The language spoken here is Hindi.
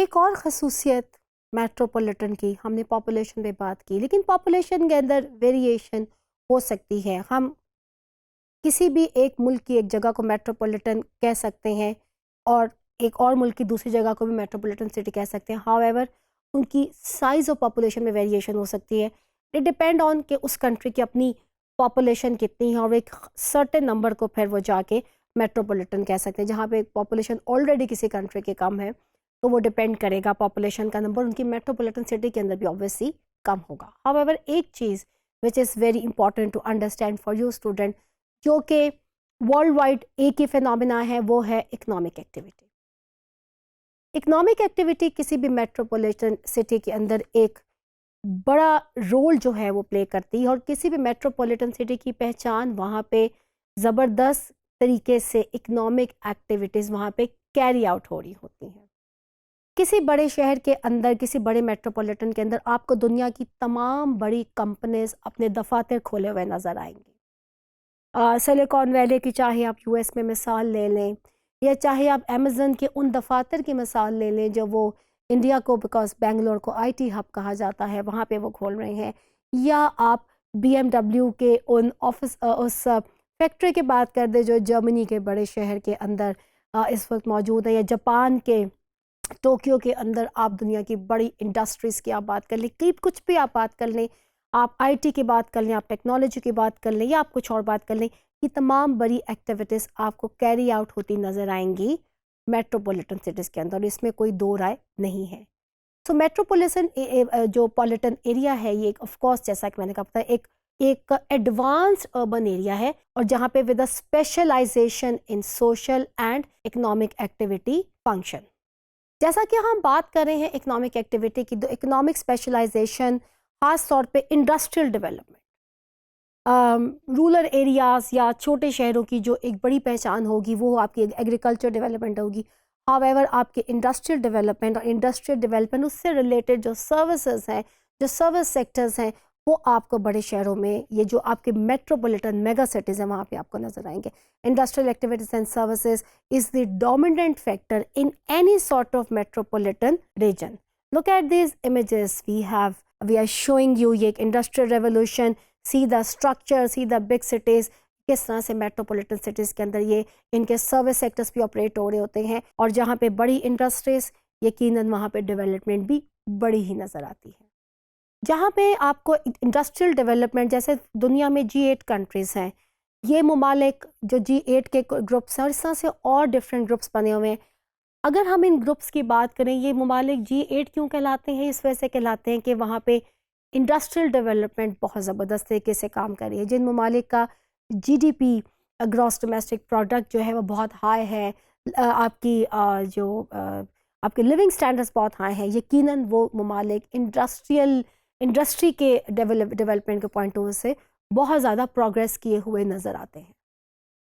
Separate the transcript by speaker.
Speaker 1: एक और ख़ासियत मेट्रोपॉलिटन की, हमने पॉपुलेशन पे बात की, लेकिन पॉपुलेशन के अंदर वेरिएशन हो सकती है। हम किसी भी एक मुल्क की एक जगह को मेट्रोपॉलिटन कह सकते हैं और एक और मुल्क की दूसरी जगह को भी मेट्रोपॉलिटन सिटी कह सकते हैं। हाउएवर उनकी साइज़ ऑफ पॉपुलेशन में वेरिएशन हो सकती है। इट डिपेंड ऑन कि उस कंट्री की अपनी पॉपुलेशन कितनी है और एक सर्टेन नंबर को फिर वो जाके मेट्रोपॉलिटन कह सकते हैं। जहाँ पे पॉपुलेशन ऑलरेडी किसी कंट्री के कम है तो वो डिपेंड करेगा पॉपुलेशन का नंबर उनकी मेट्रोपॉलिटन सिटी के अंदर भी ऑब्वियसली कम होगा। हाउएवर एक चीज़ which is very important to understand for you student, जो कि वर्ल्ड वाइड एक ही फिनोमेना है, वो है इकोनॉमिक एक्टिविटी। इकोनॉमिक एक्टिविटी किसी भी मेट्रोपॉलिटन सिटी के अंदर एक बड़ा रोल जो है वो प्ले करती है और किसी भी मेट्रोपॉलिटन सिटी की पहचान वहाँ पे ज़बरदस्त तरीके से इकोनॉमिक एक्टिविटीज़ वहाँ पे कैरी आउट हो रही होती हैं। किसी बड़े शहर के अंदर, किसी बड़े मेट्रोपॉलिटन के अंदर आपको दुनिया की तमाम बड़ी कंपनीज अपने दफातर खोले हुए नज़र आएंगे। सिलिकॉन वैली की चाहे आप यूएस में मिसाल ले लें या चाहे आप अमेज़न के उन दफातर की मिसाल ले लें जो वो इंडिया को, बिकॉज बेंगलोर को आईटी हब कहा जाता है, वहाँ पे वो खोल रहे हैं, या आप बीएमडब्ल्यू के उन ऑफिस उस फैक्ट्री की बात कर दें जो जर्मनी के बड़े शहर के अंदर इस वक्त मौजूद है, या जापान के टोक्यो के अंदर आप दुनिया की बड़ी इंडस्ट्रीज़ की आप बात कर लें, कई कुछ भी आप बात कर लें, आप आईटी की बात कर लें, आप टेक्नोलॉजी की बात कर लें या आप कुछ और बात कर लें, ये तमाम बड़ी एक्टिविटीज़ आपको कैरी आउट होती नज़र आएंगी मेट्रोपॉलिटन सिटीज़ के अंदर, इसमें कोई दो राय नहीं है। सो मेट्रोपॉलिटन जो पॉलिटन एरिया है ये ऑफ कोर्स जैसा कि मैंने कहा था एक एडवांस्ड अर्बन एरिया है और जहाँ पे with a specialisation in social and economic activity function. जैसा कि हम बात कर रहे हैं इकोनॉमिक एक्टिविटी की, तो इकोनॉमिक स्पेशलाइजेशन ख़ास तौर पे इंडस्ट्रियल डेवलपमेंट, रूरल एरियाज़ या छोटे शहरों की जो एक बड़ी पहचान होगी वो आपकी एग्रीकल्चर डेवलपमेंट होगी। हाउएवर आपके इंडस्ट्रियल डेवलपमेंट और इंडस्ट्रियल डेवलपमेंट उससे रिलेटेड जो सर्विसेज हैं, जो सर्विस सेक्टर्स हैं, वो आपको बड़े शहरों में, ये जो आपके मेट्रोपॉलिटन मेगा सिटीज़ हैं, वहाँ पे आपको नज़र आएंगे। Industrial activities and services is the dominant factor in any sort of metropolitan region. Look at this images we are showing you ये industrial revolution, see the structure, see the big cities, किस तरह से मेट्रोपॉलिटन सिटीज़ के अंदर ये इनके सर्विस सेक्टर्स भी ऑपरेट हो रहे होते हैं और जहाँ पे बड़ी इंडस्ट्रीज़, यकीनन वहाँ पे डेवलपमेंट भी बड़ी ही नज़र आती है। जहाँ पे आपको इंडस्ट्रियल डेवलपमेंट, जैसे दुनिया में G8 कंट्रीज़ हैं, ये ममालिक जो G8 के ग्रुप्स हैं और इस तरह से और डिफरेंट ग्रुप्स बने हुए हैं। अगर हम इन ग्रुप्स की बात करें, ये ममालिक G8 क्यों कहलाते हैं? इस वजह से कहलाते हैं कि वहाँ पे इंडस्ट्रियल डेवलपमेंट बहुत ज़बरदस्त तरीके से काम कर रही है। जिन ममालिक का GDP ग्रॉस डोमेस्टिक प्रोडक्ट जो है वो बहुत हाई है, आपकी आपके लिविंग स्टैंडर्ड्स बहुत हाई हैं, यकीनन वो ममालिक इंडस्ट्री के डेवलपमेंट के पॉइंट ऑफ व्यू से बहुत ज़्यादा प्रोग्रेस किए हुए नज़र आते हैं।